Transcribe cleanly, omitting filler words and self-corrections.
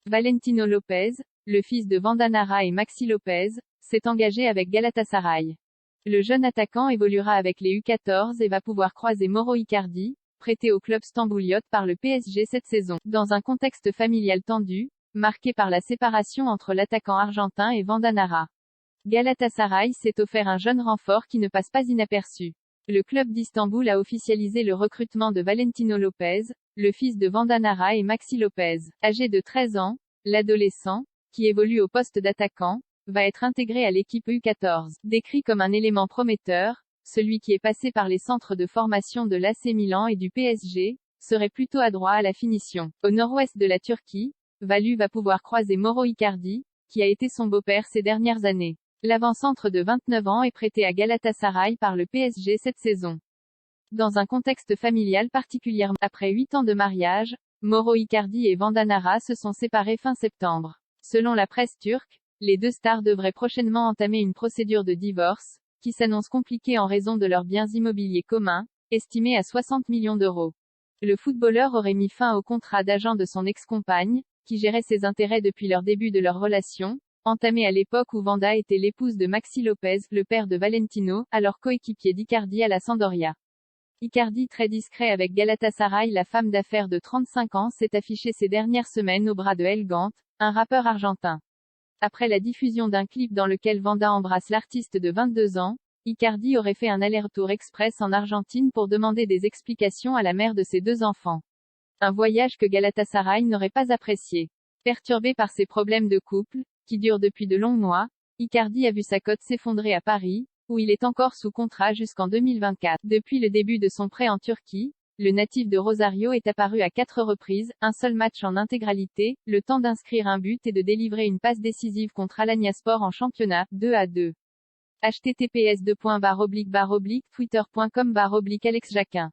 Valentino Lopez, le fils de Vandanara et Maxi Lopez, s'est engagé avec Galatasaray. Le jeune attaquant évoluera avec les U14 et va pouvoir croiser Mauro Icardi, prêté au club stambouliote par le PSG cette saison. Dans un contexte familial tendu, marqué par la séparation entre l'attaquant argentin et Vandanara, Galatasaray s'est offert un jeune renfort qui ne passe pas inaperçu. Le club d'Istanbul a officialisé le recrutement de Valentino Lopez, le fils de Vandanara et Maxi Lopez. Âgé de 13 ans, l'adolescent, qui évolue au poste d'attaquant, va être intégré à l'équipe U14. Décrit comme un élément prometteur, celui qui est passé par les centres de formation de l'AC Milan et du PSG, serait plutôt adroit à la finition. Au nord-ouest de la Turquie, Valu va pouvoir croiser Mauro Icardi, qui a été son beau-père ces dernières années. L'avant-centre de 29 ans est prêté à Galatasaray par le PSG cette saison. Dans un contexte familial particulièrement, après 8 ans de mariage, Mauro Icardi et Vandanara se sont séparés fin septembre. Selon la presse turque, les deux stars devraient prochainement entamer une procédure de divorce, qui s'annonce compliquée en raison de leurs biens immobiliers communs, estimés à 60 millions d'euros. Le footballeur aurait mis fin au contrat d'agent de son ex-compagne, qui gérait ses intérêts depuis leur début de leur relation, entamée à l'époque où Vanda était l'épouse de Maxi Lopez, le père de Valentino, alors coéquipier d'Icardi à la Sampdoria. Icardi, très discret avec Galatasaray, la femme d'affaires de 35 ans s'est affichée ces dernières semaines au bras de El Gant, un rappeur argentin. Après la diffusion d'un clip dans lequel Vanda embrasse l'artiste de 22 ans, Icardi aurait fait un aller-retour express en Argentine pour demander des explications à la mère de ses deux enfants. Un voyage que Galatasaray n'aurait pas apprécié. Perturbé par ses problèmes de couple, qui durent depuis de longs mois, Icardi a vu sa cote s'effondrer à Paris, où il est encore sous contrat jusqu'en 2024. Depuis le début de son prêt en Turquie, le natif de Rosario est apparu à 4 reprises, un seul match en intégralité, le temps d'inscrire un but et de délivrer une passe décisive contre Alanyaspor en championnat, 2-2. https://twitter.com/Alex Jacquin